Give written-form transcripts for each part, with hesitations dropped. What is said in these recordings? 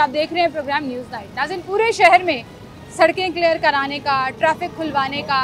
आप देख रहे हैं प्रोग्राम न्यूज़ नाइट। नाज़रीन, पूरे शहर में सड़कें क्लियर कराने का, ट्रैफिक खुलवाने का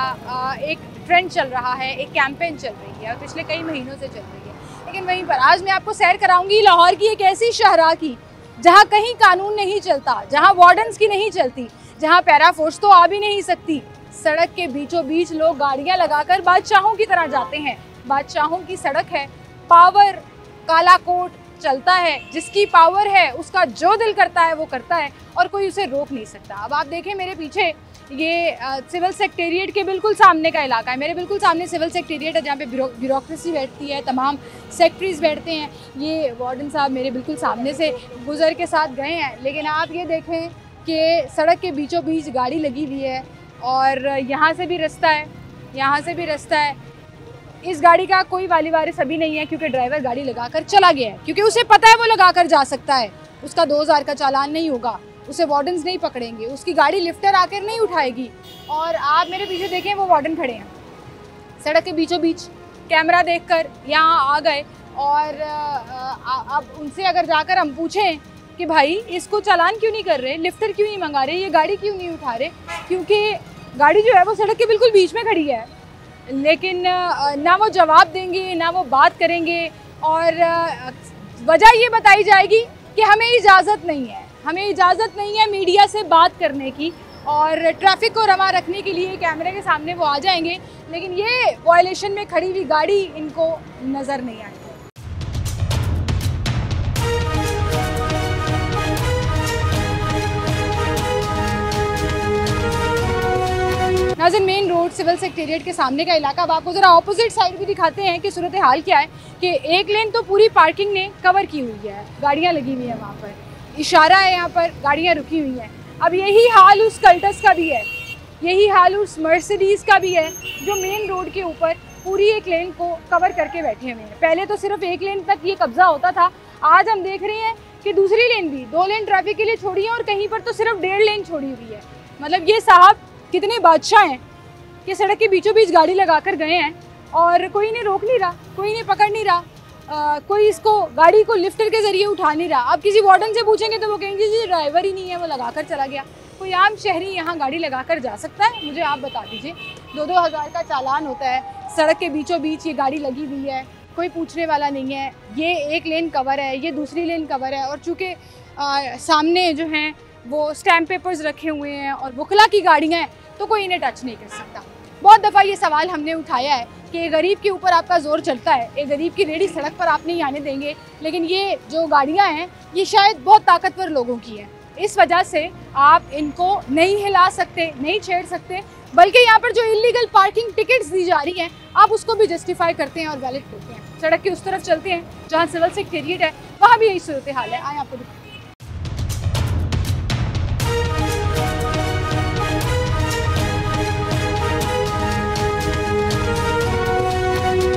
एक ट्रेंड चल रहा है, एक कैंपेन चल रही है और पिछले कई महीनों से चल रही है। लेकिन वहीं पर आज मैं आपको सैर कराऊंगी लाहौर की एक ऐसी शाहराह की जहां कहीं कानून नहीं चलता, जहां वार्डन्स की नहीं चलती, जहां पैरा फोर्स तो आ भी नहीं सकती। सड़क के बीचों बीच लोग गाड़ियां लगाकर बादशाहों की तरह जाते हैं। बादशाहों की सड़क है, पावर काला कोट चलता है, जिसकी पावर है उसका जो दिल करता है वो करता है और कोई उसे रोक नहीं सकता। अब आप देखें मेरे पीछे, ये सिविल सेक्रेटेरिएट के बिल्कुल सामने का इलाका है। मेरे बिल्कुल सामने सिविल सेक्रेटेरिएट है जहाँ पे ब्यूरोक्रेसी बैठती है, तमाम सेक्रेटरीज बैठते हैं। ये वार्डन साहब मेरे बिल्कुल सामने से गुजर के साथ गए हैं। लेकिन आप ये देखें कि सड़क के बीचों बीच गाड़ी लगी हुई है और यहाँ से भी रास्ता है, यहाँ से भी रास्ता है। इस गाड़ी का कोई वाली वारिस अभी नहीं है क्योंकि ड्राइवर गाड़ी लगाकर चला गया है, क्योंकि उसे पता है वो लगाकर जा सकता है, उसका 2000 का चालान नहीं होगा, उसे वार्डन्स नहीं पकड़ेंगे, उसकी गाड़ी लिफ्टर आकर नहीं उठाएगी। और आप मेरे पीछे देखें, वो वार्डन खड़े हैं सड़क के बीचों बीच, कैमरा देखकर यहाँ आ गए। और अब उनसे अगर जाकर हम पूछें कि भाई इसको चालान क्यों नहीं कर रहे, लिफ्टर क्यों नहीं मंगा रहे, ये गाड़ी क्यों नहीं उठा रहे, क्योंकि गाड़ी जो है वो सड़क के बिल्कुल बीच में खड़ी है। लेकिन ना वो जवाब देंगे ना वो बात करेंगे और वजह ये बताई जाएगी कि हमें इजाज़त नहीं है, हमें इजाज़त नहीं है मीडिया से बात करने की। और ट्रैफिक को रमा रखने के लिए कैमरे के सामने वो आ जाएंगे, लेकिन ये वायलेशन में खड़ी हुई गाड़ी इनको नज़र नहीं आएगी। नाज़रीन, मेन रोड सिविल सेक्रेटेरिएट के सामने का इलाका। अब आपको ज़रा ऑपोजिट साइड भी दिखाते हैं कि सूरत हाल क्या है। कि एक लेन तो पूरी पार्किंग ने कवर की हुई है, गाड़ियाँ लगी हुई हैं, वहाँ पर इशारा है, यहाँ पर गाड़ियाँ रुकी हुई हैं। अब यही हाल उस कल्टस का भी है, यही हाल उस मर्सिडीज़ का भी है जो मेन रोड के ऊपर पूरी एक लेन को कवर करके बैठे हुए हैं। पहले तो सिर्फ एक लेन तक ये कब्जा होता था, आज हम देख रहे हैं कि दूसरी लेन भी 2 लेन ट्रैफिक के लिए छोड़ी है और कहीं पर तो सिर्फ 1.5 लेन छोड़ी हुई है। मतलब ये साहब कितने बादशाह हैं कि सड़क के बीचों बीच गाड़ी लगाकर गए हैं और कोई इन्हें रोक नहीं रहा, कोई इन्हें पकड़ नहीं रहा, कोई इसको गाड़ी को लिफ्टर के ज़रिए उठा नहीं रहा। अब किसी वार्डन से पूछेंगे तो वो कहेंगे जी ड्राइवर ही नहीं है, वो लगाकर चला गया। कोई आम शहरी यहाँ गाड़ी लगाकर जा सकता है? मुझे आप बता दीजिए। 2-2 हज़ार का चालान होता है, सड़क के बीचों बीच ये गाड़ी लगी हुई है, कोई पूछने वाला नहीं है। ये एक लेन कवर है, ये दूसरी लेन कवर है और चूँकि सामने जो हैं वो स्टैम्प पेपर्स रखे हुए हैं और वकला की गाड़ियाँ हैं तो कोई इन्हें टच नहीं कर सकता। बहुत दफ़ा ये सवाल हमने उठाया है कि एक गरीब के ऊपर आपका ज़ोर चलता है, एक गरीब की रेहड़ी सड़क पर आप नहीं आने देंगे, लेकिन ये जो गाड़ियाँ हैं ये शायद बहुत ताकतवर लोगों की हैं, इस वजह से आप इनको नहीं हिला सकते, नहीं छेड़ सकते। बल्कि यहाँ पर जो इलीगल पार्किंग टिकट्स दी जा रही हैं आप उसको भी जस्टिफाई करते हैं और वैलिड करते हैं। सड़क के उस तरफ चलते हैं जहाँ सिविल सेक्रेटेरिएट है, वहाँ भी यही सूरत हाल है। आए आपको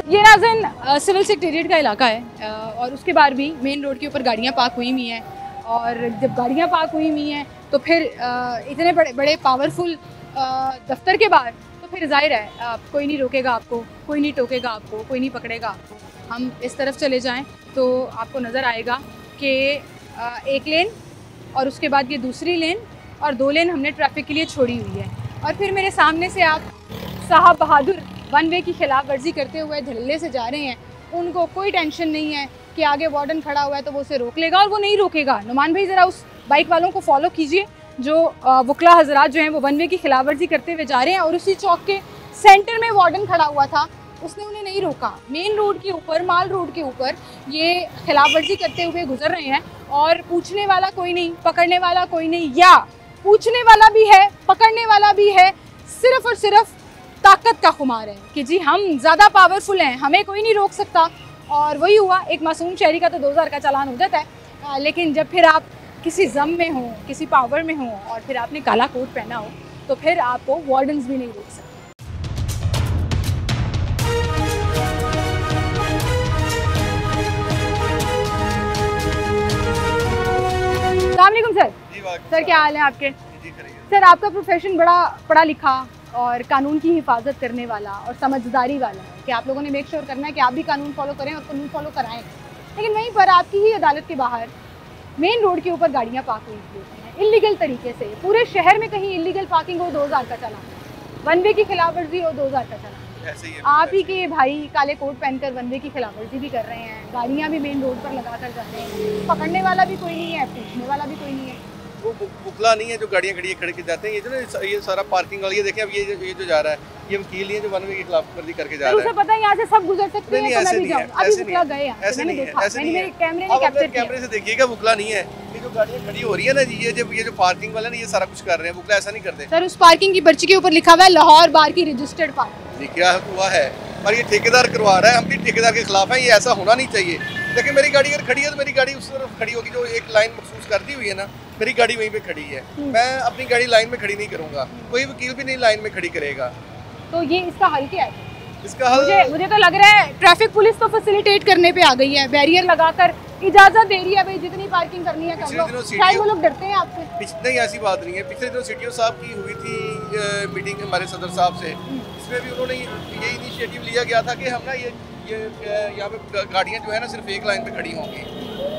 ये नाज़रीन सिविल सेक्रेटेरिएट का इलाका है और उसके बाद भी मेन रोड के ऊपर गाड़ियाँ पार्क हुई हुई हैं। और जब गाड़ियाँ पार्क हुई हुई हैं तो फिर इतने बड़े बड़े पावरफुल दफ्तर के बाहर तो फिर जाहिर है कोई नहीं रोकेगा आपको, कोई नहीं टोकेगा आपको, कोई नहीं पकड़ेगा आपको। हम इस तरफ चले जाएं तो आपको नज़र आएगा कि एक लेन और उसके बाद ये दूसरी लेन और 2 लेन हमने ट्रैफिक के लिए छोड़ी हुई है। और फिर मेरे सामने से आप साहब बहादुर 1 वे की खिलाफ वर्जी करते हुए धड़ल्ले से जा रहे हैं। उनको कोई टेंशन नहीं है कि आगे वार्डन खड़ा हुआ है तो वो उसे रोक लेगा, और वो नहीं रोकेगा। नुमान भाई ज़रा उस बाइक वालों को फॉलो कीजिए जो वकला हजरात जो हैं वो 1 वे की खिलाफ वर्जी करते हुए जा रहे हैं। और उसी चौक के सेंटर में वार्डन खड़ा हुआ था, उसने उन्हें नहीं रोका। मेन रोड के ऊपर, माल रोड के ऊपर ये खिलाफ वर्जी करते हुए गुजर रहे हैं और पूछने वाला कोई नहीं, पकड़ने वाला कोई नहीं, या पूछने वाला भी है पकड़ने वाला भी है, सिर्फ और सिर्फ ताकत का खुमार है कि जी हम ज़्यादा पावरफुल हैं, हमें कोई नहीं रोक सकता। और वही हुआ, एक मासूम शहरी का तो 2000 का चालान हो जाता है, लेकिन जब फिर आप किसी जम में हो, किसी पावर में हो और फिर आपने काला कोट पहना हो तो फिर आपको वार्डन्स भी नहीं रोक सकते। अस्सलामुअलैकुम सर। सर क्या हाल है आपके? सर आपका प्रोफेशन बड़ा पढ़ा लिखा और कानून की हिफाजत करने वाला और समझदारी वाला है कि आप लोगों ने मेक श्योर करना है कि आप भी कानून फॉलो करें और कानून फॉलो कराएं। लेकिन वहीं पर आपकी ही अदालत के बाहर मेन रोड के ऊपर गाड़ियाँ पार्क हुई होती हैं इलीगल तरीके से। पूरे शहर में कहीं इलीगल पार्किंग हो 2000 का चालान, वन वे की खिलाफवर्जी हो 2000 का चालान। ऐसे ही है, आप ही के भाई काले कोट पहनकर वन वे की खिलाफवर्जी भी कर रहे हैं, गाड़ियाँ भी मेन रोड पर लगा कर जा रहे हैं, पकड़ने वाला भी कोई नहीं है, पूछने वाला भी कोई नहीं है। वो बुकला नहीं है जो गाड़ियाँ खड़ी खड़े के जाते हैं। ये जो ना ये सारा पार्किंग वाली, ये देखें अब ये जो जा रहा है, ये वकील नहीं है जो वन वे की खिलाफवर्जी करके जा रहा है। उसे पता है यहाँ से सब गुजर सकते हैं, तो मैं भी जाऊँ। अभी बुकला गए हैं, ऐसे नहीं है, ऐसे नहीं है। कैमरे ने कैप्चर किया। कैमरे से देखिएगा, बुकला नहीं है। ये जो गाड़ियाँ खड़ी हो रही है ना जी, ये जो पार्किंग वाले ना, ये सारा कुछ कर रहे हैं। बुकला ऐसा नहीं करते सर। उस पार्किंग की पर्ची के ऊपर लिखा हुआ है लाहौर बार की रजिस्टर्ड पार्किंग। जी क्या हुआ है, और ये ठेकेदार करवा रहा है। हम भी ठेकेदार के खिलाफ हैं, ये ऐसा होना नहीं चाहिए। देखिए मेरी गाड़ी अगर खड़ी है तो मेरी गाड़ी उस तरफ खड़ी होगी जो एक लाइन मखसूस कर दी हुई है ना, मेरी गाड़ी वहीं पे खड़ी है। मैं अपनी गाड़ी लाइन में खड़ी नहीं करूंगा, कोई वकील भी नहीं लाइन में खड़ी करेगा। तो ये इसका हल क्या है? इसका हल मुझे तो लग रहा है ट्रैफिक पुलिस तो फैसिलिटेट करने पे आ गई है, बैरियर लगाकर इजाजत दे रही है, भाई जितनी पार्किंग करनी है कर लो। शायद वो लोग डरते हैं आपसे। नहीं, ऐसी बात नहीं है। पिछले दिनों सीटीओ साहब की हुई थी मीटिंग हमारे सदर साहब से, इसमें भी उन्होंने ये इनिशिएटिव लिया गया था कि हम ना ये यहाँ पे गाड़ियाँ जो है ना सिर्फ एक लाइन पे खड़ी होंगी।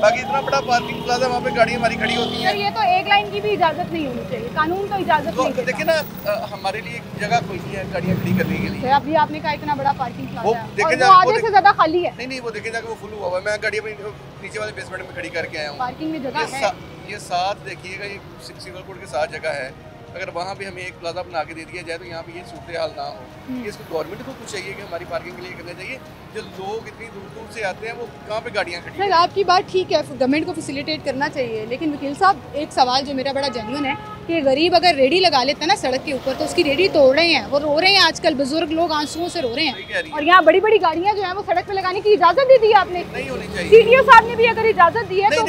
बाकी इतना बड़ा पार्किंग प्लाजा वहाँ पे गाड़ियाँ हमारी खड़ी होती हैं। ये तो एक लाइन की भी इजाजत नहीं होनी चाहिए, कानून तो इजाजत नहीं देता। देखिए ना, हमारे लिए जगह कोई नहीं है गाड़ियाँ खड़ी करने के लिए। अभी आपने कहा इतना बड़ा पार्किंग प्लाजा है और वो आधे से ज्यादा खाली है। नहीं, वो देखे जाके वो फुल हुआ है। मैं गाड़ी अपनी नीचे वाले बेसमेंट में खड़ी करके आया हूँ। पार्किंग में जगह है। ये साथ देखिएगा, ये सिविल कोड के साथ जगह है। अगर वहाँ पे हमें एक प्लाजा बना के दे दिया जाए तो यहाँ पे ये सूरत हाल ना हो। इसको गवर्नमेंट को कुछ चाहिए कि हमारी पार्किंग के लिए करना चाहिए। जो लोग इतनी दूर दूर से आते हैं वो कहाँ पे गाड़ियाँ खड़ी हैं। सर आपकी बात ठीक है, गवर्नमेंट को फैसिलिटेट करना चाहिए, लेकिन वकील साहब एक सवाल जो मेरा बड़ा जेन्युइन है कि गरीब अगर रेडी लगा लेता है ना सड़क के ऊपर, तो उसकी रेडी तोड़ रहे हैं, वो रो रहे हैं। आजकल बुजुर्ग लोग आंसुओं से रो रहे हैं, और यहाँ बड़ी बड़ी गाड़ियाँ जो है वो सड़क पे लगाने की इजाजत दे दी है आपने। नहीं होनी चाहिए। सीटीओ साहब ने भी अगर इजाजत दी है तो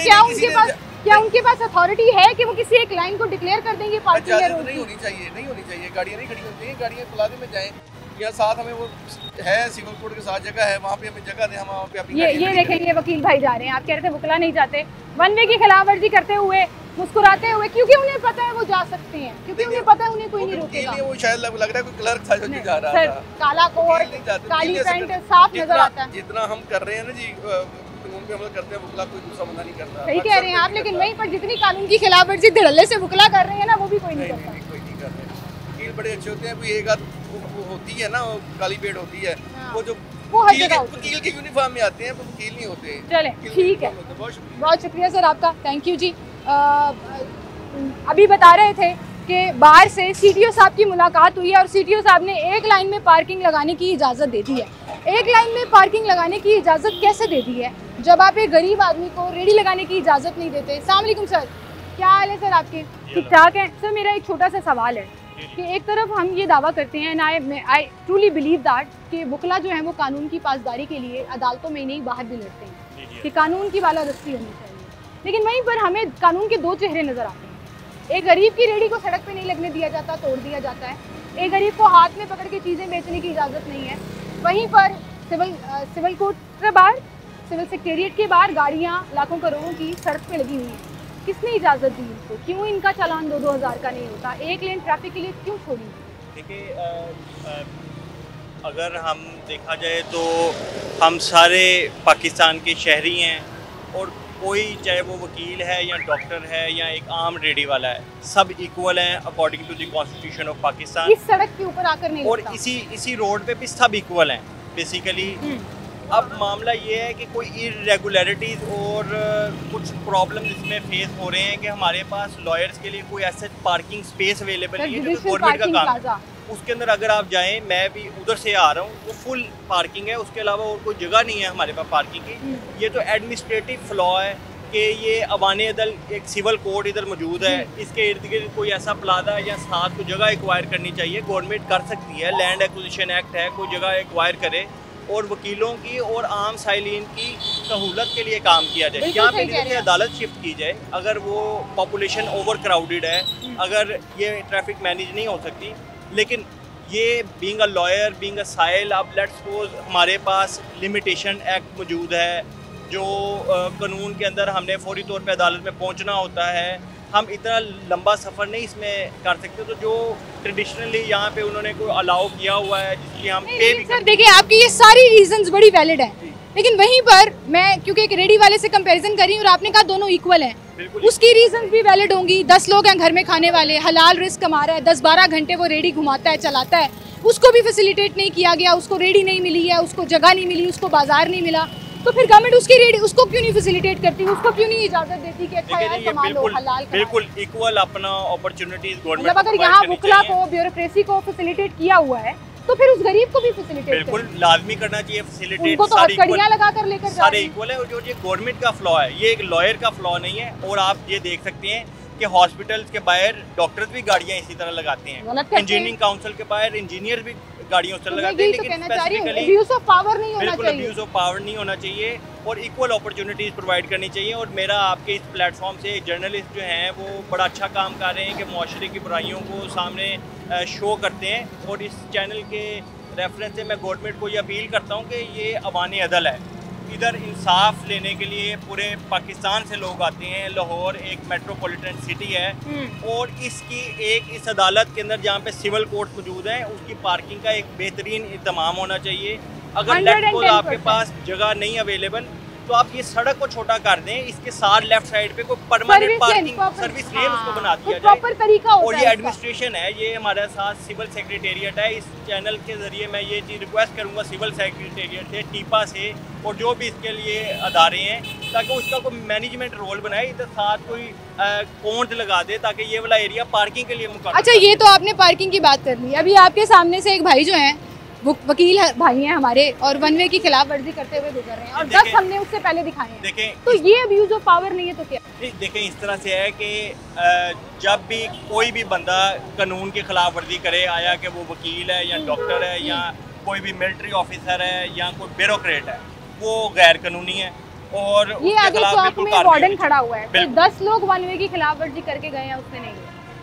क्या उनके पास अथॉरिटी है कि वो किसी एक लाइन को डिक्लेयर कर देंगे पार्किंग या रोड? नहीं होनी चाहिए। गाड़ियाँ नहीं खड़ी होती हैं, गाड़ियाँ प्लाजे में जाएं। या साथ हमें वो है सिविल कोड के साथ जगह है, वहाँ पे हमें जगह दें, हम वहाँ पे अपनी ये देखेंगे वकील भाई जा रहे हैं। आप कह रहे थे बुकला नहीं जाते, वन वे की खिलाफवर्जी करते हुए मुस्कुराते हुए, क्योंकि उन्हें पता है वो जा सकते हैं, क्योंकि उन्हें पता है उन्हें कोई नहीं रोकेगा। वो शायद लग रहा है कोई क्लर्क था जो जा रहा था। काला कोट काली पैंट साफ नजर आता है। जितना हम कर रहे हैं ना जी, कानून पे अमल करते हैं, बुकला कोई दूसरा बंदा नहीं करता। सही कह रहे हैं आप, लेकिन वहीं पर जितनी कानून की खिलाफवर्जी धड़ल्ले से बुकला कर रहे हैं ना, वो भी कोई नहीं करता। कोई नहीं कर रहे। वकील बड़े अच्छे होते हैं, कोई एक आध वो होती है ना, काली पेड़ होती है, वो जो वकील के यूनिफॉर्म में आते हैं, वो वकील नहीं होते। चले ठीक है, बहुत शुक्रिया सर आपका, थैंक यू जी। अभी बता रहे थे कि बाहर से सीटीओ साहब की मुलाकात हुई है और सीटीओ साहब ने एक लाइन में पार्किंग लगाने की इजाज़त दे दी है। एक लाइन में पार्किंग लगाने की इजाज़त कैसे दे दी है जब आप एक गरीब आदमी को रेडी लगाने की इजाज़त नहीं देते? अस्सलाम वालेकुम सर, क्या हाल है सर आपके? ठीक ठाक है सर। मेरा एक छोटा सा सवाल है कि एक तरफ हम ये दावा करते हैं, आई ट्रूली बिलीव दैट कि बुकला जो है वो कानून की पासदारी के लिए अदालतों में नहीं बाहर भी लड़ते हैं कि कानून की बालादस्ती होनी चाहिए, लेकिन वहीं पर हमें कानून के दो चेहरे नज़र आते हैं। एक गरीब की रेडी को सड़क पे नहीं लगने दिया जाता, तोड़ दिया जाता है। एक गरीब को हाथ में पकड़ के चीज़ें बेचने की इजाज़त नहीं है। वहीं पर सिविल कोर्ट के बाहर, सिविल सेक्रेटेरिएट के बाहर गाड़ियाँ लाखों करोड़ों की सड़क पे लगी हुई हैं। किसने इजाज़त दी इनको? क्यों इनका चालान 2-2 हज़ार का नहीं होता? एक लेन ट्रैफिक के लिए क्यों छोड़ी? देखिए, अगर हम देखा जाए तो हम सारे पाकिस्तान के शहरी हैं, और कोई चाहे वो वकील है या डॉक्टर है या एक आम रेडी वाला है, सब इक्वल हैं according to the constitution of Pakistan. इस सड़क के ऊपर आकर नहीं और इसी रोड पे भी सब इक्वल हैं बेसिकली। अब मामला ये है कि कोई इरेगुलरिटीज़ और कुछ प्रॉब्लम इसमें फेस हो रहे हैं कि हमारे पास लॉयर्स के लिए कोई ऐसा पार्किंग स्पेस अवेलेबल नहीं है, जो कि गवर्नमेंट का काम है। उसके अंदर अगर आप जाएं, मैं भी उधर से आ रहा हूँ, वो फुल पार्किंग है, उसके अलावा और कोई जगह नहीं है हमारे पास पार्किंग की। ये तो एडमिनिस्ट्रेटिव फ्लॉ है कि ये अवाने अदल एक सिविल कोड इधर मौजूद है, इसके इर्द गिर्द कोई ऐसा प्लाजा या साथ कोई जगह एक्वायर करनी चाहिए। गवर्नमेंट कर सकती है, लैंड एक्विजिशन एक्ट है, कोई जगह एक्वायर करे और वकीलों की और आम साइलिन की सहूलत के लिए काम किया जाए। यहाँ पे अदालत शिफ्ट की जाए अगर वो पॉपुलेशन ओवर क्राउडेड है, अगर ये ट्रैफिक मैनेज नहीं हो सकती। लेकिन ये being a lawyer, being a साइल, अब लेट्स सपोज हमारे पास लिमिटेशन एक्ट मौजूद है, जो कानून के अंदर हमने फौरी तौर पे अदालत में पहुंचना होता है। हम इतना लंबा सफ़र नहीं इसमें कर सकते, तो जो ट्रेडिशनली यहाँ पे उन्होंने कोई अलाउ किया हुआ है जिसकी हम पे भी सर देखिए, आपकी ये सारी रीजंस बड़ी वैलिड हैं, लेकिन वहीं पर मैं क्योंकि एक रेडी वाले से कंपैरिजन कर रही हूँ और आपने कहा दोनों इक्वल हैं, उसकी रीजन भी वैलिड होंगी। 10 लोग हैं घर में खाने वाले, हलाल रिस्क कमा रहा है, 10-12 घंटे वो रेडी घुमाता है, चलाता है, उसको भी फैसिलिटेट नहीं किया गया, उसको रेडी नहीं मिली है, उसको जगह नहीं मिली, उसको बाजार नहीं मिला, तो फिर गवर्नमेंट उसकी रेडी उसको क्यों नहीं फैसिलिटेट करती, उसको क्यों नहीं इजाजत देती कि अच्छा यार कमा लो, हलाल कमा। बिल्कुल इक्वल अपना अपॉर्चुनिटीज गवर्नमेंट मतलब अगर यहाँ वुकला को, ब्यूरोक्रेसी को फैसिलिटेट किया हुआ है तो फिर उस गरीब को भी फैसिलिटेट बिल्कुल लाजमी करना चाहिए फैसिलिटेट। उनको तो हथकड़ियाँ लगा कर लेकर सारे इक्वल है। और जो ये गवर्नमेंट का फ्लॉ है, ये एक लॉयर का फ्लॉ नहीं है। और आप ये देख सकते हैं कि हॉस्पिटल्स के बाहर डॉक्टर्स भी गाड़ियाँ इसी तरह लगाते हैं, इंजीनियरिंग काउंसिल के बाहर इंजीनियर भी गाड़ियों से लगाते हैं, लेकिन स्पेसिफिकली अब्यूज ऑफ पावर नहीं होना बिल्कुल चाहिए। अब्यूज ऑफ पावर नहीं होना चाहिए और इक्वल अपॉर्चुनिटीज़ प्रोवाइड करनी चाहिए। और मेरा आपके इस प्लेटफॉर्म से जर्नलिस्ट जो हैं वो बड़ा अच्छा काम कर रहे हैं कि मुआशरे की बुराइयों को सामने शो करते हैं। और इस चैनल के रेफरेंस से मैं गवर्नमेंट को ये अपील करता हूँ कि ये अवानी अदल है, इधर इंसाफ लेने के लिए पूरे पाकिस्तान से लोग आते हैं। लाहौर एक मेट्रोपॉलिटन सिटी है और इसकी इस अदालत के अंदर जहाँ पे सिविल कोर्ट मौजूद है, उसकी पार्किंग का एक बेहतरीन इंतजाम होना चाहिए। अगर लेफ्ट को आपके पास जगह नहीं अवेलेबल तो आप ये सड़क को छोटा कर दें, इसके साथ लेफ्ट साइड पे कोई परमानेंट पार्किंग सर्विस लेन उसको बना दिया प्रॉपर तरीका होता है। और ये एडमिनिस्ट्रेशन है, ये हमारे साथ सिविल सेक्रेटेरिएट है। इस चैनल के जरिए मैं ये चीज़ रिक्वेस्ट करूँगा सिविल सेक्रेटेरिएट से, टीपा से और जो भी इसके लिए अदारे हैं, ताकि उसका कोई मैनेजमेंट रोल बनाए, इधर साथ कोई कोन्स लगा दे ताकि ये वाला एरिया पार्किंग के लिए मुकम्मल। अच्छा, ये तो आपने पार्किंग की बात कर ली। अभी आपके सामने से एक भाई जो हैं वकील भाई हैं हमारे और वन वे की खिलाफ वर्जी करते हुए गुजर रहे हैं और 10 हमने उससे पहले दिखाए हैं। देखें तो ये अब्यूज ऑफ पावर नहीं है तो क्या? देखें इस तरह से है कि जब भी कोई भी बंदा कानून की खिलाफ वर्जी करे, आया कि वो वकील है या डॉक्टर है या कोई भी मिलिट्री ऑफिसर है या कोई ब्यूरोक्रेट है, वो गैर कानूनी है। और ये आगे चौक में वार्डन खड़ा हुआ है, तो 10 लोग वन वे की खिलाफ वर्जी करके गए हैं, उसने नहीं।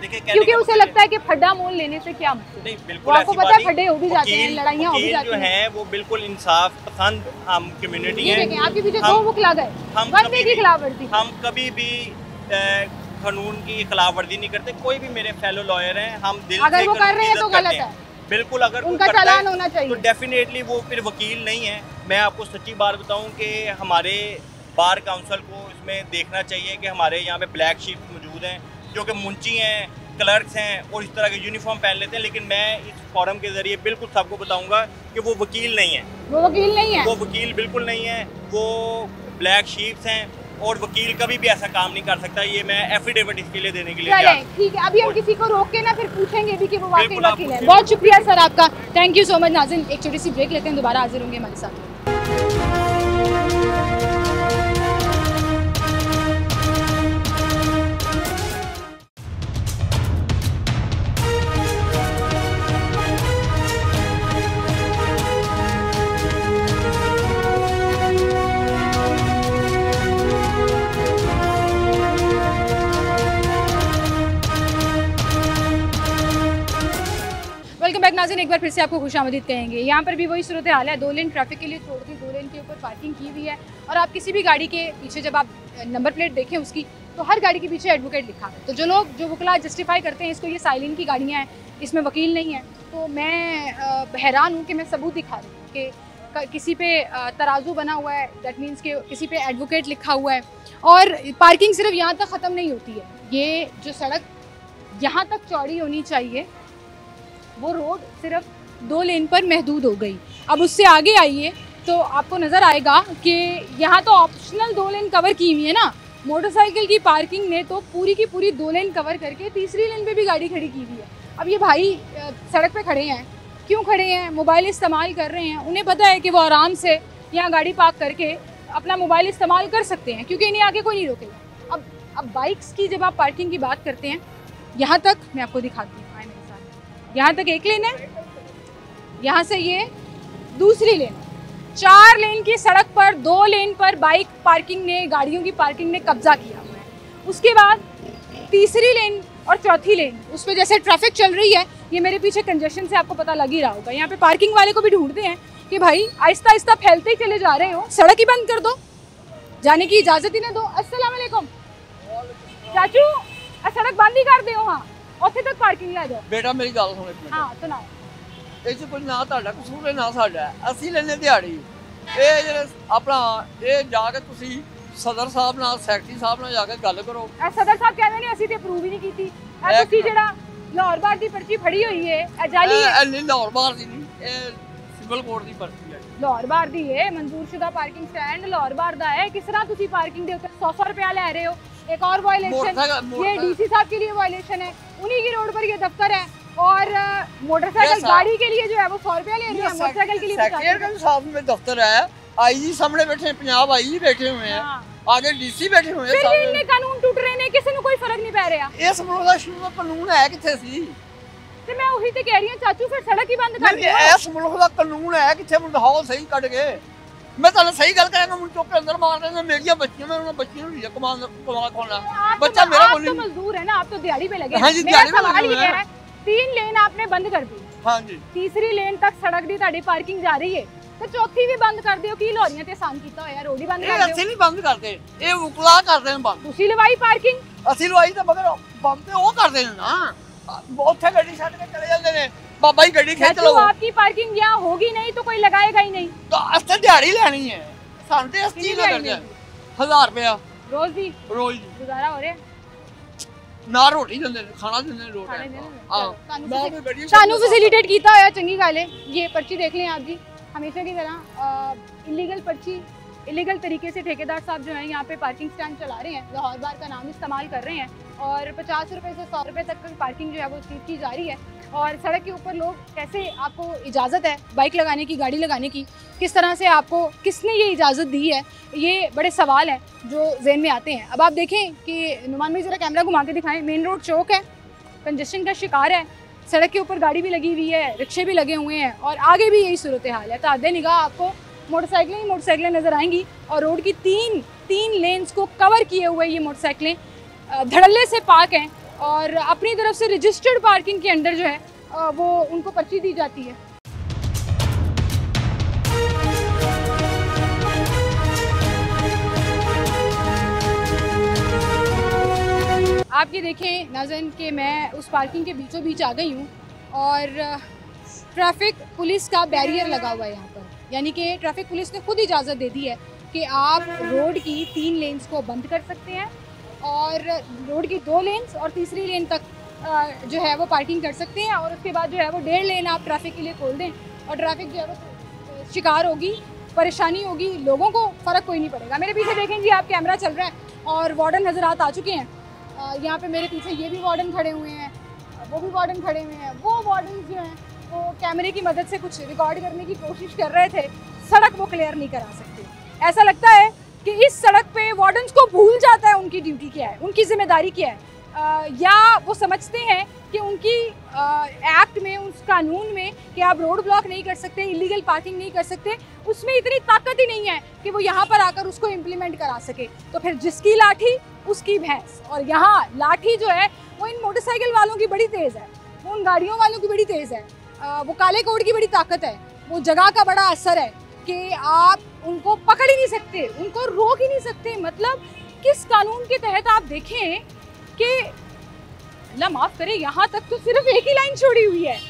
क्योंकि उसे लगता है कि फड्डा मोल लेने से क्या मतलब। नहीं, बिल्कुल आपको पता है फड्डे हो भी जाते हैं, लड़ाइयाँ हो भी जाती हैं। जो हैं वो बिल्कुल इंसाफ पसंद हम कम्युनिटी है। आपके पीछे 2 वकील गए वन वे की खिलाफ वर्जी। हम कभी भी कानून की खिलाफ वर्जी नहीं करते। कोई भी मेरे फेलो लॉयर हैं, हम दिल से अगर वो कर रहे हैं तो गलत है। बिल्कुल, अगर उनका चालान होना चाहिए तो डेफिनेटली वो फिर वकील नहीं है। मैं आपको सच्ची बात बताऊं कि हमारे बार काउंसिल को इसमें देखना चाहिए कि हमारे यहाँ पे ब्लैक शीप मौजूद हैं जो कि मुंशी हैं, क्लर्क्स हैं और इस तरह के यूनिफॉर्म पहन लेते हैं, लेकिन मैं इस फोरम के जरिए बिल्कुल सबको बताऊंगा कि वो वकील नहीं है। वो वकील नहीं है, वो वकील बिल्कुल नहीं है, वो ब्लैक शीप्स हैं और वकील कभी भी ऐसा काम नहीं कर सकता। ये मैं एफिडेविट इसके लिए देने के लिए ठीक है। अभी हम किसी को रोक के ना फिर पूछेंगे भी कि वो वाकई वकील है। बहुत शुक्रिया सर आपका, थैंक यू सो मच। नाज़रीन, एक छोटी सी ब्रेक लेते हैं, दोबारा हाजिर होंगे हमारे साथ। वेलकम बैक नाज़रीन, एक बार फिर से आपको खुशामदीद कहेंगे। यहाँ पर भी वही सूरत हाल है, 2 लेन ट्रैफिक के लिए छोड़ दी, 2 लेन के ऊपर पार्किंग की हुई है। और आप किसी भी गाड़ी के पीछे जब आप नंबर प्लेट देखें उसकी, तो हर गाड़ी के पीछे एडवोकेट लिखा है। तो जो लोग जो वकला जस्टिफाई करते हैं इसको ये साइलेंट की गाड़ियाँ हैं, इसमें वकील नहीं है, तो मैं हैरान हूँ कि मैं सबूत दिखा रही हूँ कि किसी पे तराजू बना हुआ है, दैट मीन्स कि किसी पे एडवोकेट लिखा हुआ है। और पार्किंग सिर्फ यहाँ तक ख़त्म नहीं होती है, ये जो सड़क यहाँ तक चौड़ी होनी चाहिए वो रोड सिर्फ 2 लेन पर महदूद हो गई। अब उससे आगे आइए तो आपको नज़र आएगा कि यहाँ तो ऑप्शनल 2 लेन कवर की हुई है ना, मोटरसाइकिल की पार्किंग ने तो पूरी की पूरी 2 लेन कवर करके तीसरी लेन पे भी गाड़ी खड़ी की हुई है। अब ये भाई सड़क पे खड़े हैं, क्यों खड़े हैं? मोबाइल इस्तेमाल कर रहे हैं। उन्हें पता है कि वो आराम से यहाँ गाड़ी पार्क करके अपना मोबाइल इस्तेमाल कर सकते हैं, क्योंकि इन्हें आगे कोई नहीं रोकेगा। अब बाइक्स की जब आप पार्किंग की बात करते हैं, यहाँ तक मैं आपको दिखाती हूँ, यहाँ तक 1 लेन है, यहाँ से ये दूसरी लेन, 4 लेन की सड़क पर 2 लेन पर बाइक पार्किंग ने, गाड़ियों की पार्किंग ने कब्जा किया हुआ है। उसके बाद तीसरी लेन और चौथी लेन, उस पर जैसे ट्रैफिक चल रही है, ये मेरे पीछे कंजेशन से आपको पता लग ही रहा होगा। यहाँ पे पार्किंग वाले को भी ढूंढते हैं कि भाई आहिस्ता आहिस्ता फैलते ही चले जा रहे हो, सड़क ही बंद कर दो, जाने की इजाज़त ही ना दो। अस्सलाम वालेकुम चाचू, सड़क बंद ही कर दो, हाँ ਉੱਥੇ ਤੱਕ ਪਾਰਕਿੰਗ ਲੈ ਜਾਓ। ਬੇਟਾ ਮੇਰੀ ਗੱਲ ਸੁਣ ਇੱਕ ਮਿੰਟ। ਹਾਂ ਸੁਣਾਓ। ਇਹ 'ਚ ਕੋਈ ਨਾ ਤੁਹਾਡਾ ਕਸੂਰ ਹੈ ਨਾ ਸਾਡਾ, ਅਸੀਂ ਲੈਨੇ ਦਿਹਾੜੀ। ਇਹ ਜਿਹੜੇ ਆਪਣਾ ਇਹ ਜਾ ਕੇ ਤੁਸੀਂ ਸਦਰ ਸਾਹਿਬ ਨਾਲ ਸੈਕਟਰੀ ਸਾਹਿਬ ਨਾਲ ਜਾ ਕੇ ਗੱਲ ਕਰੋ। ਸਦਰ ਸਾਹਿਬ ਕਹਿੰਦੇ ਨੇ ਅਸੀਂ ਤੇ ਅਪਰੂਵ ਹੀ ਨਹੀਂ ਕੀਤੀ। ਤੁਸੀਂ ਜਿਹੜਾ ਲਾਹੌਰ ਬਾਰ ਦੀ ਪਰਚੀ ਫੜੀ ਹੋਈ ਹੈ ਇਹ ਜਾਲੀ ਹੈ? ਇਹ ਲਾਹੌਰ ਬਾਰ ਦੀ ਨਹੀਂ, ਇਹ ਸਿਵਲ ਕੋਰਟ ਦੀ ਪਰਚੀ ਹੈ। ਲਾਹੌਰ ਬਾਰ ਦੀ ਹੈ, ਮਨਜ਼ੂਰਸ਼ੁਦਾ ਪਾਰਕਿੰਗ ਸਟੈਂਡ ਲਾਹੌਰ ਬਾਰ ਦਾ है। किस तरह तुसी पार्किंग दे ऊपर 100 रुपया ले रहे हो? एक और वायलेशन, ये डीसी साहब के लिए वायलेशन है, उन्हीं की रोड पर ये दफ्तर है। और मोटरसाइकिल गाड़ी के लिए जो है वो 100 रुपया ले रहे हैं, मोटरसाइकिल के लिए सेक्रेटरी साहब में दफ्तर है, आईजी सामने बैठे हैं, पंजाब आईजी बैठे हुए हैं, आगे डीसी बैठे हुए हैं। फिर भी इन्ने कानून टूट रहे ने, किसी ਨੂੰ ਕੋਈ ਫਰਕ ਨਹੀਂ ਪੈ ਰਿਹਾ। ਇਸ ਮੁਲਕ ਦਾ ਸ਼ੁਰੂ ਦਾ ਕਾਨੂੰਨ ਹੈ ਕਿੱਥੇ ਸੀ? ਤੇ ਮੈਂ ਉਹੀ ਤੇ ਕਹਿ ਰਹੀ ਹਾਂ ਚਾਚੂ, ਫਿਰ ਸੜਕ ਹੀ ਬੰਦ ਕਰ ਦਿਓ। ਇਸ ਮੁਲਕ ਦਾ ਕਾਨੂੰਨ ਹੈ ਕਿੱਥੇ? ਮਾਹੌਲ ਸਹੀ ਕੱਢ ਕੇ ਮੈਂ ਤੁਹਾਨੂੰ ਸਹੀ ਗੱਲ ਕਰਾਂਗਾ, ਮੈਨੂੰ ਚੁੱਕ ਕੇ ਅੰਦਰ ਮਾਰ ਦੇਣਾ। ਮੇਰੀਆਂ ਬੱਚੀਆਂ, ਮੈਂ ਉਹਨਾਂ ਬੱਚੀਆਂ ਨੂੰ ਕਮਾਲ खोलना, बच्चा मेरा आप तो मजदूर है ना, आप तो दिहाड़ी पे लगे। हाँ जी, मेरा दिहाड़ी पे सवाल लगे ये है, 3 लेन आपने बंद कर दी, हाँ जी, तीसरी लेन तक सड़क दी ਤੁਹਾਡੀ ਪਾਰਕਿੰਗ ਜਾ ਰਹੀ ਹੈ, ਤੇ ਚੌਥੀ ਵੀ ਬੰਦ ਕਰ ਦਿਓ। ਕੀ ਲੋਰੀਆਂ ਤੇ ਆਸਾਨ ਕੀਤਾ ਹੋਇਆ, ਰੋਡ ਹੀ ਬੰਦ ਕਰ ਦਿਓ। ਅਸੀਂ ਨਹੀਂ ਬੰਦ ਕਰਦੇ, ਇਹ ਉਕਲਾ ਕਰਦੇ ਨੇ ਬੰਦ। ਤੁਸੀਂ ਲਵਾਈ ਪਾਰਕਿੰਗ? ਅਸੀਂ ਲਵਾਈ ਤਾਂ ਮਗਰ ਬੰਦ ਤੇ ਉਹ ਕਰਦੇ ਨੇ ਨਾ, ਉੱਥੇ ਗੱਡੀ ਛੱਡ ਕੇ ਚਲੇ ਜਾਂਦੇ ਨੇ। ਬਾਬਾ ਜੀ ਗੱਡੀ ਖਿੱਚ ਲਓ। आपकी पार्किंग यहाँ होगी नहीं तो कोई लगाएगा ही नहीं। ਤਾਂ ਅਸੀਂ ਦਿਹਾੜੀ ਲੈਣੀ ਹੈ, ਸਾਨੂੰ ਤੇ 80 ਨਾ ਕਰਦੇ 1000 ਰੁਪਇਆ रोज भी ਰੋਜ਼ गुजारा हो रहा है। ਨਾ ਰੋਟੀ ਦਿੰਦੇ ਨੇ, ਖਾਣਾ ਦਿੰਦੇ ਨੇ ਰੋਟੀ। खाने देने में। ਹਾਂ चलो, ਮੈਂ ਕੋਈ ਗੱਡੀ सानू फैसिलिटेट कीता होया चंगी गल है। ये पर्ची देख लें आप जी, हमेशा की तरह इलीगल पर्ची, इलीगल तरीके से ठेकेदार साहब जो हैं यहाँ पे पार्किंग स्टैंड चला रहे हैं, लाहौर बार का नाम इस्तेमाल कर रहे हैं और 50 रुपए से 100 रुपए तक की पार्किंग जो है वो चीज़ की जा रही है। और सड़क के ऊपर लोग कैसे, आपको इजाज़त है बाइक लगाने की, गाड़ी लगाने की, किस तरह से आपको किसने ये इजाज़त दी है, ये बड़े सवाल हैं जो ज़हन में आते हैं। अब आप देखें कि नुमान भाई ज़रा कैमरा घुमा के दिखाएं, मेन रोड चौक है, कंजेशन का शिकार है, सड़क के ऊपर गाड़ी भी लगी हुई है, रिक्शे भी लगे हुए हैं और आगे भी यही सूरत हाल है। तादे निगाह आपको मोटरसाइकिलें ही मोटरसाइकिलें नज़र आएंगी और रोड की तीन लेन्स को कवर किए हुए ये मोटरसाइकिलें धड़ल्ले से पार्क हैं और अपनी तरफ से रजिस्टर्ड पार्किंग के अंडर जो है वो उनको पर्ची दी जाती है। आप ये देखें नाज़रीन कि मैं उस पार्किंग के बीचों बीच आ गई हूँ और ट्रैफिक पुलिस का बैरियर लगा हुआ है यहाँ पर, यानी कि ट्रैफिक पुलिस ने खुद इजाज़त दे दी है कि आप रोड की 3 लेन्स को बंद कर सकते हैं और रोड की 2 लेन्स और तीसरी लेन तक जो है वो पार्किंग कर सकते हैं और उसके बाद जो है वो 1.5 लेन आप ट्रैफिक के लिए खोल दें और ट्रैफिक जो है वो शिकार होगी, परेशानी होगी, लोगों को फ़र्क कोई नहीं पड़ेगा। मेरे पीछे देखें जी, आप कैमरा चल रहा है और वार्डन हजरात आ चुके हैं। यहाँ पे मेरे पीछे ये भी वार्डन खड़े हुए हैं, वो भी वार्डन खड़े हुए हैं। वो वार्डन जो हैं वो कैमरे की मदद से कुछ रिकॉर्ड करने की कोशिश कर रहे थे, सड़क वो क्लियर नहीं करा सकते। ऐसा लगता है कि इस सड़क पे वार्डन्स को भूल जाता है उनकी ड्यूटी क्या है, उनकी जिम्मेदारी क्या है, या वो समझते हैं कि उनकी एक्ट में, उस कानून में कि आप रोड ब्लॉक नहीं कर सकते, इलीगल पार्किंग नहीं कर सकते, उसमें इतनी ताकत ही नहीं है कि वो यहाँ पर आकर उसको इम्प्लीमेंट करा सके। तो फिर जिसकी लाठी उसकी भैंस। और यहाँ लाठी जो है वो इन मोटरसाइकिल वालों की बड़ी तेज़ है, वो उन गाड़ियों वालों की बड़ी तेज़ है, वो काले कोड की बड़ी ताकत है, वो जगह का बड़ा असर है कि आप उनको पकड़ ही नहीं सकते, उनको रोक ही नहीं सकते। मतलब किस कानून के तहत आप देखें कि अल्लाह माफ़ करे, यहाँ तक तो सिर्फ एक ही लाइन छोड़ी हुई है,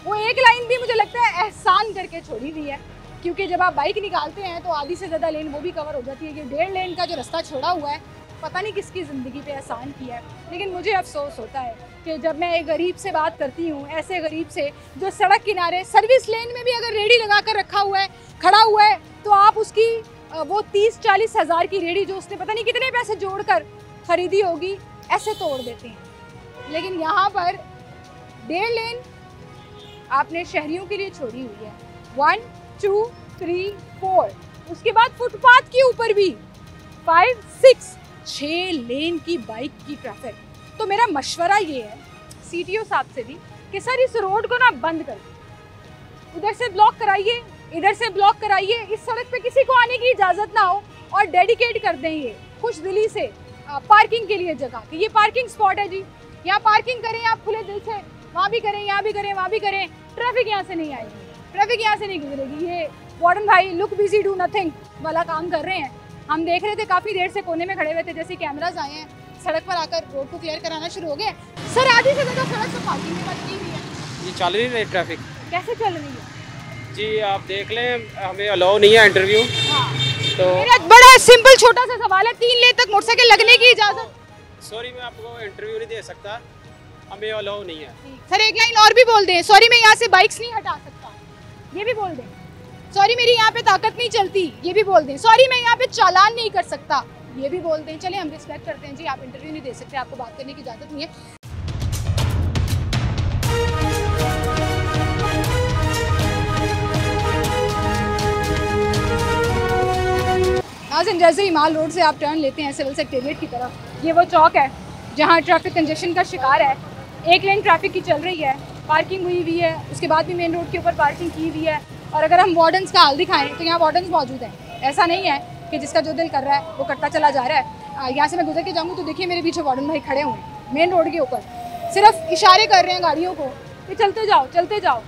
वो एक लाइन भी मुझे लगता है एहसान करके छोड़ी हुई है, क्योंकि जब आप बाइक निकालते हैं तो आधी से ज़्यादा लेन वो भी कवर हो जाती है। कि 1.5 लेन का जो रास्ता छोड़ा हुआ है, पता नहीं किसकी ज़िंदगी पे एहसान किया है। लेकिन मुझे अफसोस होता है कि जब मैं एक गरीब से बात करती हूँ, ऐसे गरीब से जो सड़क किनारे सर्विस लेन में भी अगर रेडी लगा कर रखा हुआ है, खड़ा हुआ है, तो आप उसकी वो 30-40 हज़ार की रेडी जो उसने पता नहीं कितने पैसे जोड़कर ख़रीदी होगी, ऐसे तोड़ देते हैं। लेकिन यहाँ पर 1.5 लेन आपने शहरियों के लिए छोड़ी हुई है, 1, 2, 3, 4, उसके बाद फुटपाथ के ऊपर भी 5, 6 लेन की बाइक की ट्रैफिक। तो मेरा मशवरा ये है CTO साहब से भी कि सर इस रोड को ना बंद कर, उधर से ब्लॉक कराइए, इधर से ब्लॉक कराइए, इस सड़क पे किसी को आने की इजाज़त ना हो और डेडिकेट कर दें ये खुश दिली से पार्किंग के लिए जगह कि ये पार्किंग स्पॉट है जी, यहाँ पार्किंग करें आप खुले दिल से, वहाँ भी करें, यहाँ भी करें, वहाँ भी करें, ट्रैफिक यहाँ से नहीं आएगी, ट्रैफिक यहाँ से नहीं गुजरेगी। ये वार्डन भाई लुक बिजी डू नथिंग वाला काम कर रहे हैं। हम देख रहे थे काफ़ी देर से कोने में खड़े हुए थे, जैसे कैमराज आए हैं सड़क पर आकर रोड को क्लियर कराना शुरू हो गए। सर आधी से ज़्यादा सड़क पर पार्किंग की बात की हुई है, ये चल नहीं रही ट्रैफिक। कैसे चल रही है जी? आप देख लें, हमें अलाउ नहीं है इंटरव्यू। हाँ तो मेरा बड़ा सिंपल छोटा सा सवाल है, 3 लेन तक मोटरसाइकिल लगने की इजाजत? सॉरी मैं आपको इंटरव्यू नहीं दे सकता, हमें अलाउ नहीं है। सर एक लाइन और भी बोल दें, सॉरी मैं यहाँ से बाइक्स नहीं हटा सकता, ये भी बोल दें। सॉरी मेरी यहाँ पे ताकत नहीं चलती, ये भी बोल दें। सॉरी मैं यहाँ पे चालान नहीं कर सकता, ये भी बोल दें। चलिए हम रिस्पेक्ट करते हैं जी, आप इंटरव्यू नहीं दे सकते, आपको बात करने की इजाजत नहीं है। नाज़रीन, जैसे ही माल रोड से आप टर्न लेते हैं सिविल सेक्रेटेरिएट की तरफ, ये वो चौक है जहाँ ट्रैफिक कंजेशन का शिकार है। एक लेन ट्रैफिक की चल रही है, पार्किंग हुई हुई है, उसके बाद भी मेन रोड के ऊपर पार्किंग की हुई है। और अगर हम वार्डन्स का हाल दिखाएं तो यहाँ वार्डन्स मौजूद हैं। ऐसा नहीं है कि जिसका जो दिल कर रहा है वो करता चला जा रहा है। यहाँ से मैं गुजर के जाऊँगी तो देखिए मेरे पीछे वार्डन भाई खड़े हुए हैं मेन रोड के ऊपर, सिर्फ इशारे कर रहे हैं गाड़ियों को कि चलते जाओ,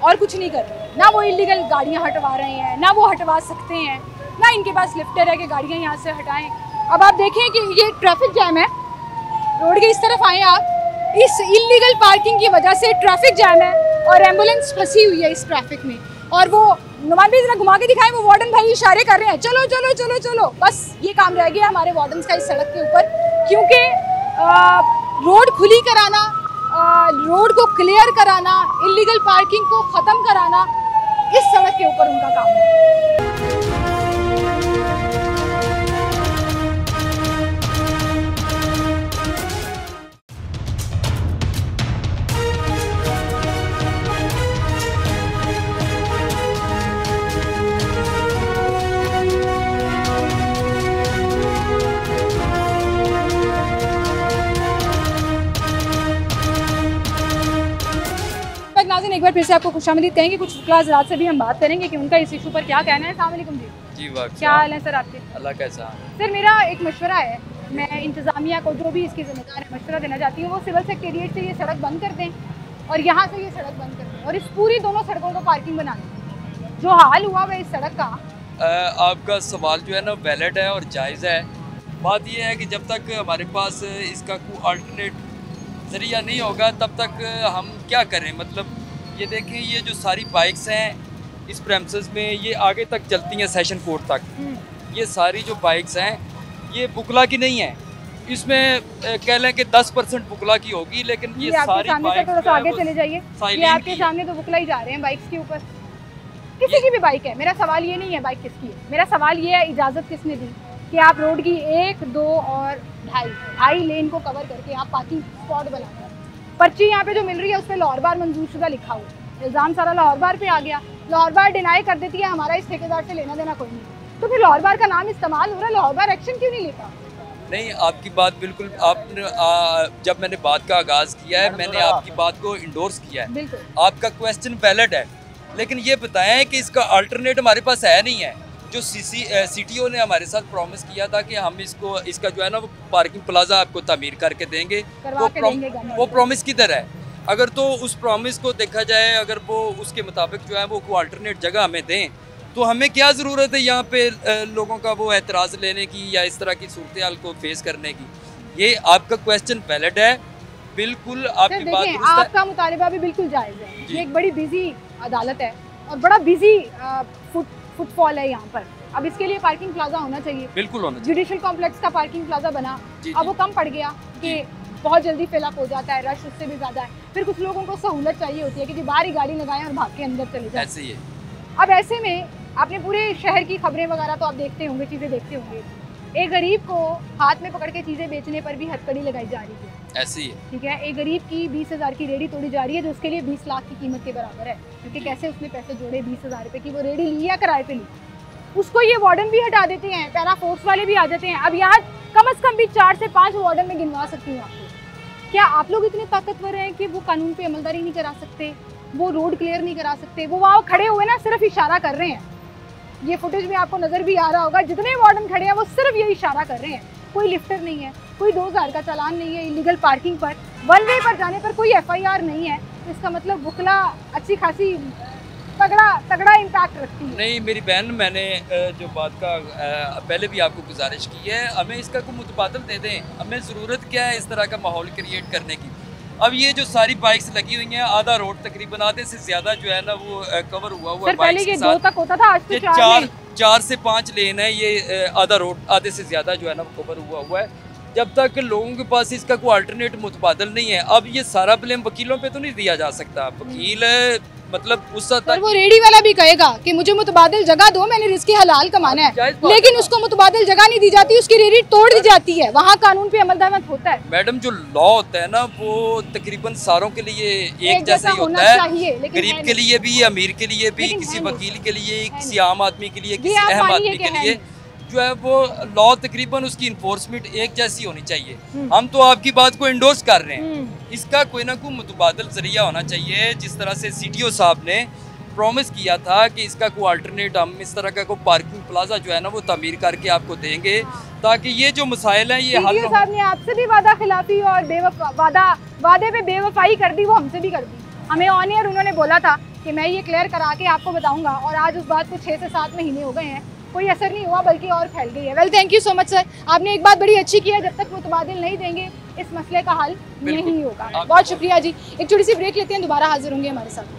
और कुछ नहीं कर रहे। ना वो इलीगल गाड़ियाँ हटवा रहे हैं, ना वो हटवा सकते हैं, ना इनके पास लिफ्टर है कि गाड़ियाँ यहाँ से हटाएं। अब आप देखें कि ये ट्रैफिक जैम है, रोड के इस तरफ आए आप, इस इलीगल पार्किंग की वजह से ट्रैफिक जैम है और एम्बुलेंस फंसी हुई है इस ट्रैफिक में। और वो नुमान भाई जरा घुमा के दिखाएं, वो वार्डन भाई इशारे कर रहे हैं चलो चलो चलो चलो। बस ये काम रह गया हमारे वार्डन्स का इस सड़क के ऊपर, क्योंकि रोड खुली कराना, रोड को क्लियर कराना, इलीगल पार्किंग को ख़त्म कराना, इस सड़क के ऊपर उनका काम है। नाज़रीन, एक बार फिर से आपको खुशामदीद कहेंगे। कुछ हज़रात से भी हम बात करेंगे कि उनका इस इशू पर क्या कहना है। अस्सलाम वालेकुम जी। क्या हाल है सर आपके? अल्लाह कैसा। सर मेरा एक मशवरा है, मैं इंतज़ामिया को जो भी इसकी जिम्मेदार है मशवरा देना चाहती हूँ, वो सिविल सेक्रेटेरिएट से ये सड़क बंद कर दें और यहाँ से ये सड़क बंद कर दें और इस पूरी दोनों सड़कों को पार्किंग बना दें। जो हाल हुआ वह इस सड़क का। आपका सवाल जो है ना वैलिड है और जायज़ है। बात यह है कि जब तक हमारे पास इसका कोई अल्टरनेट ज़रिया नहीं होगा तब तक हम क्या करें। मतलब ये देखें, ये जो सारी बाइक्स हैं इस प्रेमिसेस में, ये आगे तक चलती हैं सेशन कोर्ट तक। ये सारी जो बाइक्स हैं ये बुकला की नहीं है, इसमें कह लें कि 10% बुकला की होगी, लेकिन ये सारी बाइक्स थोड़ा सा आगे चले जाइए, ये आपके सामने तो बुकला ही जा रहे हैं बाइक्स के ऊपर। किसी की भी बाइक है, मेरा सवाल ये नहीं है बाइक किसकी है, मेरा सवाल ये है इजाज़त किसने दी कि आप रोड की 1, 2 और 2.5 लेन को कवर करके आप पार्किंग स्पॉट बना दें। पर्ची यहाँ पे जो मिल रही है उस पर लाहौर बार मंजूरशुदा लिखा हुआ है, इल्ज़ाम सारा लाहौर बार पे आ गया। लाहौर बार डिनाई कर देती है हमारा इस ठेकेदार से लेना देना कोई नहीं, तो फिर लाहौर बार का नाम इस्तेमाल हो रहा है, लाहौर बार एक्शन क्यों नहीं लेता? नहीं, आपकी बात बिल्कुल, आपने जब मैंने बात का आगाज़ किया है मैंने आपकी बात को इंडोर्स किया है, आपका क्वेश्चन वैलिड है, लेकिन ये बताएं कि इसका अल्टरनेट हमारे पास है नहीं है। जो CTO ने हमारे साथ प्रॉमिस किया था कि हम इसका जो है ना वो पार्किंग प्लाजा आपको तामीर करके देंगे, वो प्रॉमिस किधर है? अगर तो उस प्रॉमिस को देखा जाए, अगर वो उसके मुताबिक जो है वो कोई अल्टरनेट जगह हमें दें तो हमें क्या ज़रूरत है यहाँ पे लोगों का वो एतराज़ लेने की या इस तरह की सूरत हाल को फेस करने की। ये आपका क्वेश्चन वैलिड है, बिल्कुल आपकी बात दुरुस्त है। आपका मुतालिबा भी बिल्कुल जायज़ है। ये एक बड़ी बिजी अदालत है और बड़ा बिजी फुटफॉल है यहाँ पर। अब इसके लिए पार्किंग प्लाजा होना चाहिए, बिल्कुल होना चाहिए। जुडिशल कॉम्प्लेक्स का पार्किंग प्लाजा बना, अब वो कम पड़ गया कि बहुत जल्दी फिलअप हो जाता है, रश उससे भी ज़्यादा है। फिर कुछ लोगों को सहूलत चाहिए होती है कि जी बाहर ही गाड़ी लगाएं और भाग के अंदर चले जाएं। ऐसे ही है। अब ऐसे में आपने पूरे शहर की खबरें वगैरह तो आप देखते होंगे, चीज़ें देखते होंगे, एक गरीब को हाथ में पकड़ के चीज़ें बेचने पर भी हथकड़ी लगाई जा रही है। ऐसे ही है। ठीक है, एक गरीब की 20,000 की रेडी तोड़ी जा रही है जो उसके लिए 20 लाख की कीमत के बराबर है, क्योंकि कैसे उसने पैसे जोड़े 20,000 रुपये की, वो रेडी ली या किराए पे ली। उसको ये वार्डन भी हटा देते हैं, पैरा फोर्स वाले भी आ जाते हैं। अब यहाँ कम से कम भी 4 से 5 वार्डन में गिनवा सकती हूँ आपको। क्या आप लोग इतने ताकतवर हैं कि वो कानून पे अमलदारी नहीं करा सकते, वो रोड क्लियर नहीं करा सकते? वो वहाँ खड़े हुए ना सिर्फ इशारा कर रहे हैं, ये फुटेज में आपको नज़र भी आ रहा होगा, जितने वार्डन खड़े हैं वो सिर्फ ये इशारा कर रहे हैं। कोई लिफ्टर नहीं है, कोई 2000 का चालान नहीं है इलीगल पार्किंग पर, वन वे पर जाने पर कोई FIR नहीं है, तो इसका मतलब बुकला अच्छी खासी तगड़ा इम्पैक्ट रखती है। नहीं मेरी बहन, मैंने जो बात का पहले भी आपको गुजारिश की है, हमें इसका कोई मुतबादल दे दें। हमें ज़रूरत क्या है इस तरह का माहौल क्रिएट करने की? अब ये जो सारी बाइक्स लगी हुई हैं, आधा रोड तकरीबन आधे से ज़्यादा जो है ना वो कवर हुआ सर, पहले ये 2 तक होता था, आज तो 4 4 से 5 लेन है, ये आधा रोड आधे से ज़्यादा जो है ना कवर हुआ है। जब तक लोगों के पास इसका कोई अल्टरनेट मुतबादल नहीं है, अब ये सारा ब्लेम वकीलों पे तो नहीं दिया जा सकता। वकील मतलब उस हद तक वो रेडी वाला भी कहेगा कि मुझे मुतबादिल जगह दो, मैंने रिस्क हलाल कमाना है, लेकिन उसको मुतबादिल जगह नहीं दी जाती, उसकी रेडी तोड़ दी जाती है। वहाँ कानून पे अमलदरामद होता है। मैडम जो लॉ होता है ना वो तकरीबन सारों के लिए एक जैसा ही होता है, गरीब के लिए भी, अमीर के लिए भी, किसी वकील के लिए, किसी आम आदमी के लिए, किसी अहम आदमी के लिए जो है वो लॉ तकरीबन उसकी इन्फोर्समेंट एक जैसी होनी चाहिए। हम तो आपकी बात को इंडोर्स कर रहे हैं, इसका कोई ना कोई मुतबादल जरिया होना चाहिए। जिस तरह से CTO साहब ने प्रॉमिस किया था कि इसका कोई अल्टरनेट, हम इस तरह का कोई पार्किंग प्लाजा जो है ना वो तामीर करके आपको देंगे, ताकि ये जो मसाइल हैं ये हल। साहब ने आपसे भी वादा खिलाफी और वादे पे बेवफाई कर दी, वो हमसे भी कर दी। हमें ऑन एयर उन्होंने बोला था कि मैं ये क्लियर करा के आपको बताऊंगा, और आज उस बात को 6 से 7 महीने हो गए हैं, कोई असर नहीं हुआ बल्कि और फैल गई है। Well, thank you so much sir, आपने एक बात बड़ी अच्छी की है, जब तक मुतबादिल नहीं देंगे इस मसले का हल नहीं होगा। बहुत शुक्रिया जी। एक छोटी सी ब्रेक लेते हैं, दोबारा हाजिर होंगे हमारे साथ।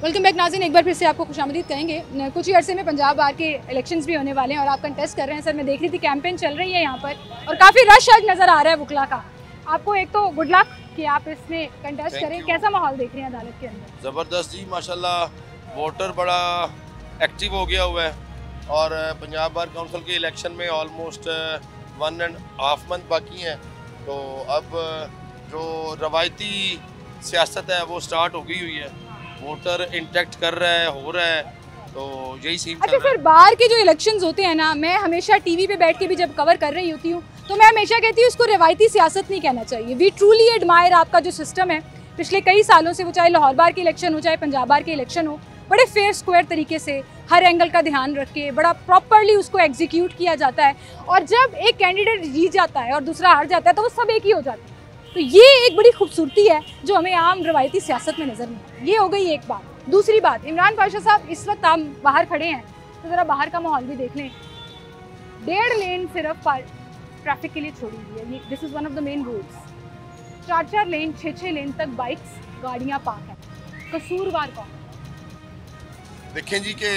वेलकम बैक नाज़रीन, एक बार फिर से आपको खुशामदीद कहेंगे। कुछ ही अरसे में पंजाब बार के इलेक्शंस भी होने वाले हैं और आप कंटेस्ट कर रहे हैं। सर, मैं देख रही थी कैंपेन चल रही है यहाँ पर और काफ़ी रश आज नज़र आ रहा है वकला का। आपको एक तो गुड लक कि आप इसमें कंटेस्ट करें। कैसा माहौल देख रहे हैं अदालत के अंदर? ज़बरदस्त जी, माशाल्लाह वोटर बड़ा एक्टिव हो गया हुआ है और पंजाब बार काउंसिल के इलेक्शन में ऑलमोस्ट 1.5 मंथ बाकी हैं। तो अब जो रवायती सियासत है वो स्टार्ट हो गई हुई है, वोटर इंटरेक्ट कर रहा है, हो रहा है, तो यही सीन चल रहा है। सर, बाहर के जो इलेक्शंस होते हैं ना, मैं हमेशा टीवी पे बैठ के भी जब कवर कर रही होती हूँ तो मैं हमेशा कहती हूँ इसको रिवायती सियासत नहीं कहना चाहिए। वी ट्रूली एडमायर आपका जो सिस्टम है पिछले कई सालों से, वो चाहे लाहौर बार के इलेक्शन हो चाहे पंजाब बार के इलेक्शन हो, बड़े फेयर स्क्वायर तरीके से हर एंगल का ध्यान रख के बड़ा प्रॉपरली उसको एग्जीक्यूट किया जाता है। और जब एक कैंडिडेट जीत जाता है और दूसरा हार जाता है तो वो सब एक ही हो जाता है। तो ये एक बड़ी खूबसूरती है जो हमें आम रवायती सियासत में नज़र नहीं आती। ये हो गई एक बात। दूसरी बात, इमरान पाशा साहब इस वक्त आप बाहर खड़े हैं तो ज़रा बाहर का माहौल भी देख लें। 1.5 लेन सिर्फ ट्रैफिक के लिए छोड़ी हुई है, ये this is one of the main rules. 4-4 लेन 6-6 लेन तक बाइक्स गाड़ियाँ पार्क हैं। कसूरवार कौन? देखें जी कि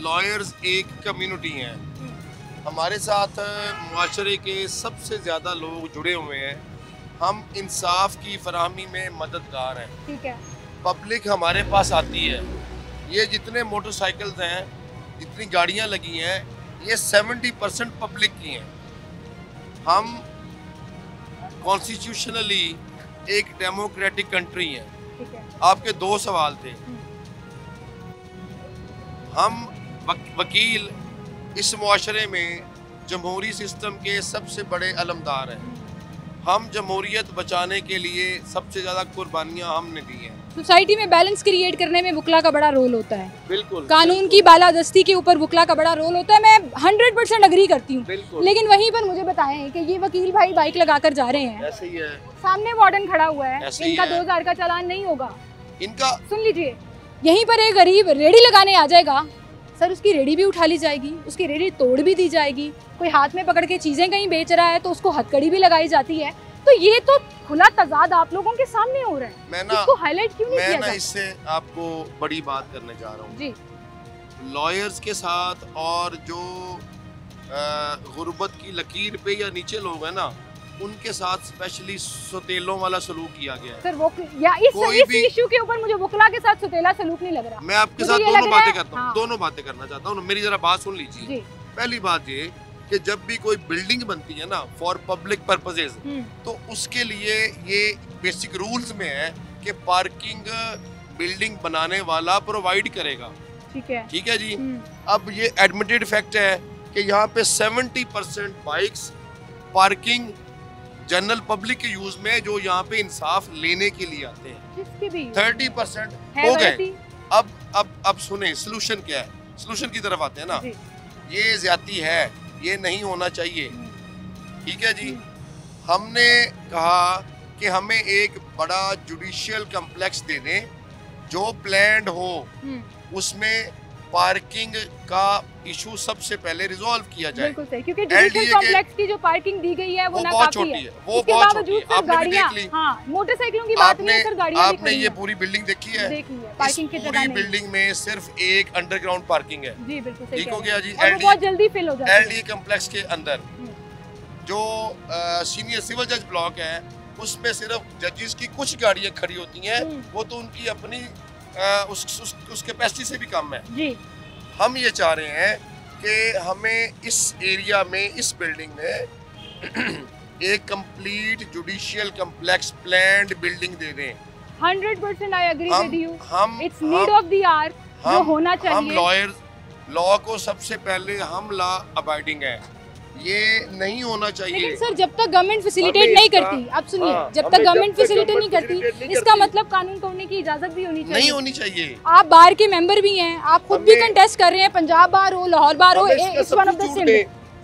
लॉयर्स एक कम्युनिटी हैं, हमारे साथ मुआशरे के सबसे ज़्यादा लोग जुड़े हुए हैं, हम इंसाफ की फराहमी में मददगार हैं। ठीक है। पब्लिक हमारे पास आती है, ये जितने मोटरसाइकिल्स हैं, जितनी गाड़ियां लगी हैं, ये 70% पब्लिक की हैं। हम कॉन्स्टिट्यूशनली एक डेमोक्रेटिक कंट्री हैं। ठीक है। आपके 2 सवाल थे। हम वकील इस मुआशरे में जमहूरी सिस्टम के सबसे बड़े अलमदार हैं। हम जमहूरियत बचाने के लिए सबसे ज़्यादा कुर्बानियाँ हमने दी हैं। सोसाइटी में बैलेंस क्रिएट करने में वकला का बड़ा रोल होता है। बिल्कुल। कानून की बालादस्ती के ऊपर वकला का बड़ा रोल होता है। मैं 100% अग्री करती हूँ। लेकिन वहीं पर मुझे बताएं कि ये वकील भाई बाइक लगा कर जा रहे हैं, ऐसे ही है, सामने वार्डन खड़ा हुआ है, ऐसे ही इनका है। 2000 का चालान नहीं होगा। इनका सुन लीजिए, यहीं पर एक गरीब रेडी लगाने आ जाएगा, सर उसकी रेडी भी उठा ली जाएगी, उसकी रेडी तोड़ भी दी जाएगी। कोई हाथ में पकड़ के चीज़ें कहीं बेच रहा है तो उसको हथकड़ी भी लगाई जाती है। तो ये तो खुला तजाद आप लोगों के सामने हो रहा है। मैं ना इसको हाईलाइट क्यों नहीं किया मैं ना जाता? इससे आपको बड़ी बात करने जा रहा हूँ जी। लॉयर्स के साथ, और जो गुर्बत की लकीर पे या नीचे लोग हैं ना, उनके साथ स्पेशली सौतेलों वाला सलूक किया गया है। सर वो या इस इशू के ऊपर मुझे वकला के साथ सौतेला सलूक नहीं लग रहा। मैं आपके साथ दोनों बातें करता हूँ, दोनों बातें करना चाहता हूँ। मेरी जरा बात सुन लीजिए। पहली बात ये कि जब भी कोई बिल्डिंग बनती है ना फॉर पब्लिक पर्पसेस, तो उसके लिए ये बेसिक रूल्स में है कि पार्किंग बिल्डिंग बनाने वाला प्रोवाइड करेगा। ठीक है जी। अब ये एडमिटेड फैक्ट है कि यहाँ पे 70% बाइक्स पार्किंग जनरल पब्लिक के यूज में, जो यहाँ पे इंसाफ लेने के लिए आते हैं। 30% हो गए। अब सुने सलूशन क्या है। सलूशन की तरफ आते हैं ना। ये ज्यादती है, ये नहीं होना चाहिए। ठीक है जी। हमने कहा कि हमें एक बड़ा जुडिशियल कम्प्लेक्स दे दें जो प्लान्ड हो, उसमें पार्किंग का इशू सबसे पहले रिजॉल्व किया जाए। बिल्कुल सही, क्योंकि जुडिशियल कॉम्प्लेक्स की जो पार्किंग दी गई है वो ना बहुत काफी छोटी है। वो बहुत छोटी है। आपने भी देख ली। हाँ, मोटरसाइकिलों की बात नहीं है सर, गाड़ियां भी आपने खड़ी ये हैं। पूरी बिल्डिंग देखी है? देखी है, पार्किंग की जगह पूरी नहीं। बिल्डिंग में सिर्फ एक अंडरग्राउंड पार्किंग है। जी बिल्कुल सही ठीक हो गया जी। और वो बहुत जल्दी फिल हो जाती है। एलडी कम्प्लेक्स के अंदर जो सीनियर सिविल जज ब्लॉक है उसमें सिर्फ जजेस की कुछ गाड़ियां खड़ी होती हैं, वो तो उनकी अपनी उस कैपेसिटी से भी कम है जी। हम ये चाह रहे हैं कि हमें इस एरिया में, इस बिल्डिंग में एक complete judicial complex planned building दे दें। 100% I agree with you. It's need of the hour, जो होना चाहिए। हम लॉयर्स, लॉ को सबसे पहले हम लॉ अबाइडिंग है, ये नहीं होना चाहिए। लेकिन सर जब तक गवर्नमेंट फैसिलिटेट नहीं करती, आप सुनिए, जब तक गवर्नमेंट फैसिलिटेट नहीं करती, इसका मतलब कानून तोड़ने की इजाजत भी होनी चाहिए। नहीं होनी चाहिए। आप बार के मेंबर भी हैं, आप खुद भी कंटेस्ट कर रहे हैं, पंजाब बार हो, लाहौर बार हो, it's one of the Sindh.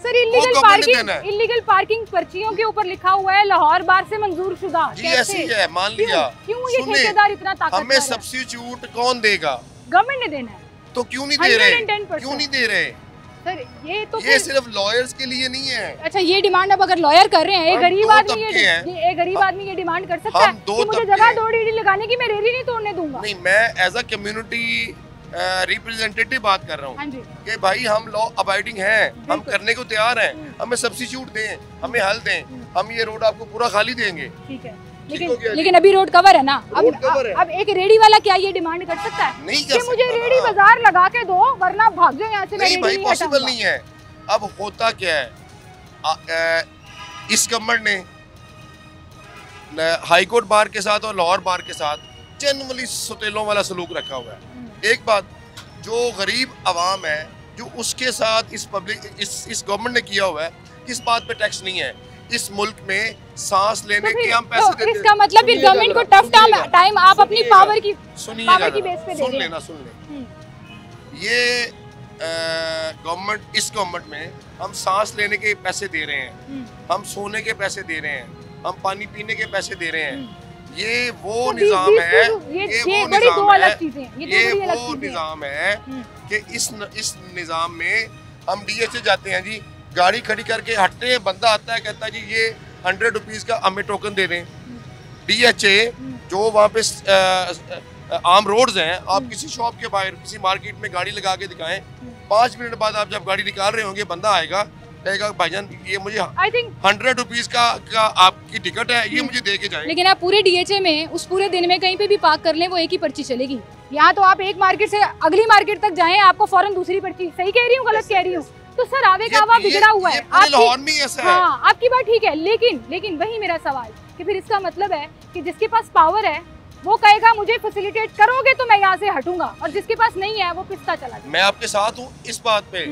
Sir illegal parking पर्चियों के ऊपर लिखा हुआ है लाहौर बार से मंजूर शुदा। जी ऐसी है, मान लिया। क्यों ये ठेकेदार इतना ताकतवर है? हमें सब्स्टिट्यूट कौन देगा? गवर्नमेंट ने देना है। तो क्यों नहीं दे रहे? 110%। क्यों नहीं दे रहे? सर ये तो ये सिर्फ लॉयर्स के लिए नहीं है। अच्छा, ये डिमांड अब अगर लॉयर कर रहे हैं, एक गरीब आदमी ये गरीब आदमी ये डिमांड कर सकता है कि मुझे जगह दो डीडी लगाने की, मैं रेहड़ी नहीं तोड़ने दूंगा। नहीं, मैं एज अ कम्युनिटी रिप्रेजेंटेटिव बात कर रहा हूँ कि भाई हम लॉ अबाइडिंग हैं, हम करने को तैयार हैं, हमें सब्स्टिट्यूट दें, हमें हल दें, हम ये रोड आपको पूरा खाली देंगे। ठीक है, लेकिन अभी रोड कवर है ना। अब एक रेडी वाला क्या ये डिमांड कर सकता है? नहीं कर सकता। मुझे रेडी बाजार लगा के दो वरना भाग जाओ यहाँ से। नहीं भाई, पॉसिबल नहीं है। अब होता क्या है, इस गवर्नमेंट ने हाई कोर्ट बार के साथ और लाहौर बार के साथ जनरली सुतेलों वाला सलूक रखा हुआ है। एक बात, जो गरीब आवाम है, जो उसके साथ इस गवर्नमेंट ने किया हुआ है, किस बात पे टैक्स नहीं है। इस मुल्क में सांस लेने के हम पैसे देते हैं। इसका मतलब फिर गवर्नमेंट को टफ टाइम आप अपनी पावर की बेस पे दे रहे हैं। सुन ले। ये गवर्नमेंट, इस गवर्नमेंट में हम सांस लेने के पैसे दे रहे हैं, हम सोने के पैसे दे रहे हैं, हम पानी पीने के पैसे दे रहे हैं। ये वो निजाम है, ये वो निजाम है कि इस निजाम में हम DHA जाते हैं जी, गाड़ी खड़ी करके हटते हैं, बंदा आता है कहता है जी ये 100 रुपीज का हमें टोकन दे दें। DHA जो वहाँ पे आम रोड्स हैं, आप किसी शॉप के बाहर, किसी मार्केट में गाड़ी लगा के दिखाएं, 5 मिनट बाद आप जब गाड़ी निकाल रहे होंगे, बंदा आएगा कहेगा भाईजान ये मुझे 100 रुपीज का आपकी टिकट है, ये मुझे दे के जाए। लेकिन आप पूरे DHA में उस पूरे दिन में कहीं पे भी पार्क कर लें, वो एक ही पर्ची चलेगी। यहाँ तो आप एक मार्केट से अगली मार्केट तक जाएं, आपको फौरन दूसरी पर्ची। सही कह रही हूँ, गलत कह रही हूँ? तो सर आवे का आवा बिगड़ा हुआ है। हाँ, आपकी बात ठीक है, लेकिन वही मेरा सवाल कि फिर इसका मतलब है कि जिसके पास पावर है वो कहेगा मुझे फैसिलिटेट करोगे तो मैं यहाँ से हटूंगा, और जिसके पास नहीं है वो पिसता चला जाए। मैं आपके साथ हूँ इस बात पे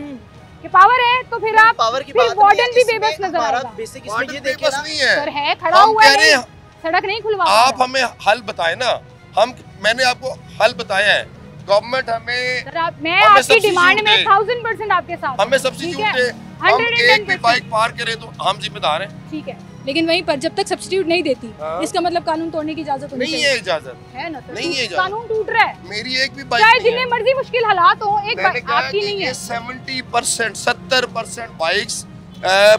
कि पावर है तो फिर आप फिर वार्डन भी बेबस नजर आएगा। बेबस नहीं है, सर है, खड़ा हुआ है, सड़क नहीं खुलवा। आप हमें हल बताए ना, मैंने आपको हल बताया है। गवर्नमेंट हमें, मैं आपकी डिमांड में 1000% आपके साथ, हमें सब्स्टिट्यूट दे, हम एक भी बाइक पार करें तो हम जिम्मेदार हैं। ठीक है, लेकिन वहीं पर जब तक सब्स्टिट्यूट नहीं देती, इसका मतलब कानून तोड़ने की इजाजत नहीं है। इजाजत है ना सर? नहीं है, कानून टूट रहा है। मेरी एक भी बाइक चाहे जितने मर्जी मुश्किल हालात हो, एक आपकी नहीं है। 70% 70% बाइक्स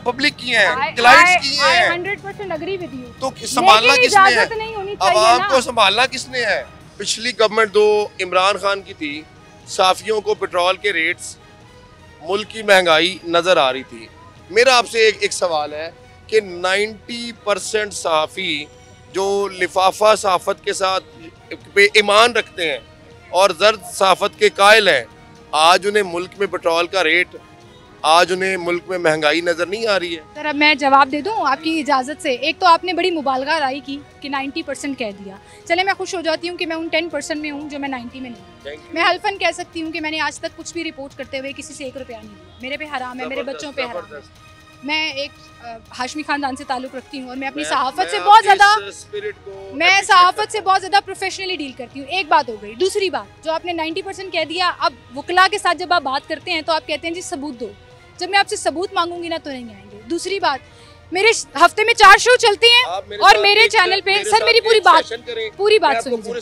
पब्लिक की हैं, क्लाइंट्स की हैं। 100% एग्री विद यू। तो संभालना किसने है? नहीं होनी चाहिए आवाम को संभालना किसने है? पिछली गवर्नमेंट जो इमरान खान की थी, साफियों को पेट्रोल के रेट्स, मुल्क की महंगाई नजर आ रही थी। मेरा आपसे एक सवाल है कि 90% सहाफ़ी जो लिफाफा सहाफ़त के साथ पे ईमान रखते हैं और जर्द सहाफ़त के कायल हैं, आज उन्हें मुल्क में पेट्रोल का रेट, आज उन्हें मुल्क में महंगाई नज़र नहीं आ रही है। सर अब मैं जवाब दे दूं आपकी इजाज़त से। एक तो आपने बड़ी मुबालगा राय की कि 90% कह दिया, चले मैं खुश हो जाती हूँ कि मैं उन 10% में हूँ जो मैं 90 में नहीं। मैं हल्फन कह सकती हूँ कि मैंने आज तक कुछ भी रिपोर्ट करते हुए किसी से 1 रुपया नहीं लिया। मेरे पे हराम है, मेरे बच्चों पे हराम है। मैं एक हाशमी खानदान से ताल्लुक़ रखती हूँ और मैं अपनी सहाफ़त से बहुत ज़्यादा, मैं सहाफ़त से बहुत ज़्यादा प्रोफेशनली डील करती हूँ। एक बात हो गई। दूसरी बात, जो आपने 90% कह दिया, अब वकला के साथ जब आप बात करते हैं तो आप कहते हैं जी सबूत दो। जब मैं आपसे सबूत मांगूंगी ना तो नहीं आएंगे। दूसरी बात, मेरे हफ्ते में 4 शो चलते हैं और मेरे चैनल पे सर मेरी पूरी बात सुनिए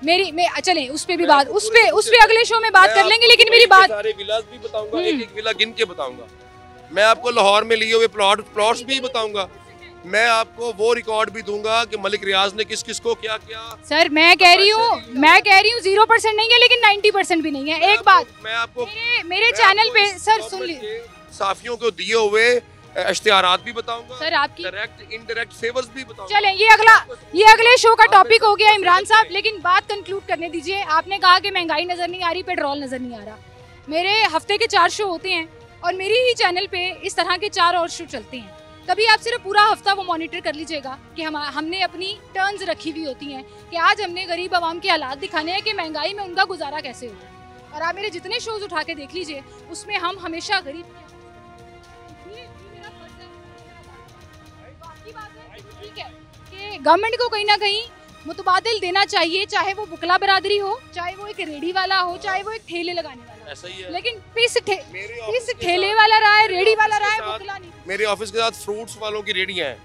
मेरी चले उस पे भी बात उस पे अगले शो में बात कर लेंगे, लेकिन मेरी बात सारे विलास भी बताऊंगा, एक विला गिन के बताऊंगा। मैं आपको लाहौर में लिए हुए प्लॉट्स भी बताऊंगा। मैं आपको वो रिकॉर्ड भी दूंगा कि मलिक रियाज ने किस किस को क्या किया। सर मैं कह रही हूँ 0% नहीं है, लेकिन 90% भी नहीं है। एक बात मैं आपको मेरे चैनल पे सर सुन लीजिए, साफियों को दिए हुए इश्तिहारात भी बताऊंगा, सर आपकी डायरेक्ट इनडायरेक्ट फेवर्स भी बताऊंगा। चलें ये अगले शो का टॉपिक हो गया इमरान साहब, लेकिन बात कंक्लूड करने दीजिए। आपने कहा कि महंगाई नजर नहीं आ रही, पेट्रोल नजर नहीं आ रहा। मेरे हफ्ते के 4 शो होते हैं और मेरी ही चैनल पे इस तरह के 4 और शो चलते हैं। कभी आप सिर्फ पूरा हफ्ता वो मॉनिटर कर लीजिएगा कि हमने अपनी टर्न्स रखी हुई होती हैं कि आज हमने गरीब आवाम के हालात दिखाने हैं कि महंगाई में उनका गुजारा कैसे हो। और आप मेरे जितने शोज उठा के देख लीजिए, उसमें हम हमेशा गरीब ठीक है कि गवर्नमेंट को कहीं ना कहीं मुतबादिल देना चाहिए, चाहे वो बुकला बरादरी हो, चाहे वो एक रेडी वाला हो, चाहे वो एक ठेले लगाने वाला, ऐसा ही है। लेकिन पीस ठेले वाला रहा है, रेडी वाला रहा है, बुकला नहीं। मेरे ऑफिस के साथ फ्रूट्स वालों की रेडियां हैं,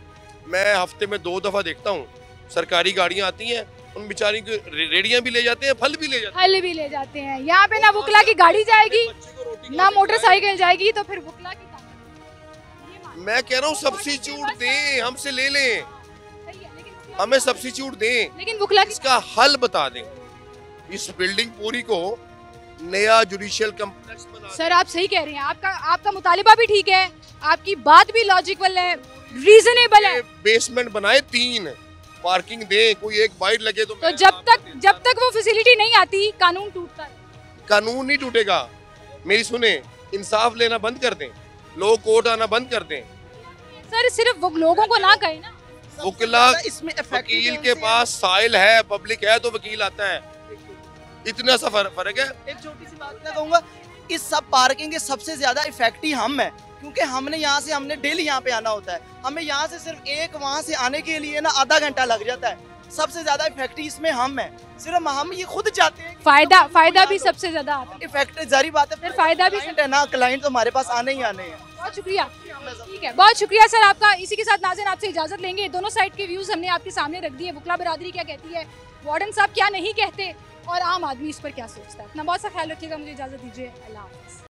मैं हफ्ते में 2 दफा देखता हूँ। सरकारी गाड़ियाँ आती हैं, उन बेचारी की रेडियां भी ले जाते हैं, फल भी ले जाते हैं। यहाँ पे ना बुकला की गाड़ी जाएगी ना मोटरसाइकिल जाएगी, तो फिर बुकला की मैं कह रहा हूँ सब्सिट्यूट दें, हमसे ले लें, हमें सब्सिट्यूट दें, लेकिन बुकला इसका हल बता दें। इस बिल्डिंग पूरी को नया जुडिशियल कम्प्लेक्स बना। सर आप सही कह रहे हैं, आपका मुतालिबा भी ठीक है, आपकी बात भी लॉजिकल है, रीजनेबल है। बेसमेंट बनाए 3, पार्किंग दे, कोई एक बाइट लगे तो जब तक वो फैसिलिटी नहीं आती कानून टूटता है। कानून नहीं टूटेगा, मेरी सुने, इंसाफ लेना बंद कर दें, लोग कोर्ट आना बंद कर दें। सर सिर्फ वो लोगों को ना कहे ना, वकील के पास साइल है, पब्लिक है तो वकील आता है, इतना सा फर्क है। एक छोटी सी बात मैं कहूँगा, इस सब पार्किंग के सबसे ज्यादा इफेक्टिव हम है, क्योंकि हमने डेली यहाँ पे आना होता है। हमें यहाँ से सिर्फ एक वहाँ से आने के लिए ना आधा घंटा लग जाता है। सबसे ज्यादा इफेक्टिव इसमें हम है, सिर्फ हम ये खुद चाहते हैं। फायदा भी सबसे ज्यादा आता है। इफेक्ट जारी बात है, फिर फायदा भी है ना, क्लाइंट तो हमारे पास आने ही आने हैं। बहुत शुक्रिया, ठीक है, बहुत शुक्रिया सर आपका। इसी के साथ नाज़रीन आपसे इजाजत लेंगे। दोनों साइड के व्यूज हमने आपके सामने रख दिए। बुकला बरादरी क्या कहती है, वार्डन साहब क्या नहीं कहते, और आम आदमी इस पर क्या सोचता है। अपना बहुत सा ख्याल रखिएगा, मुझे इजाजत दीजिए, अल्लाह हाफ़िज़।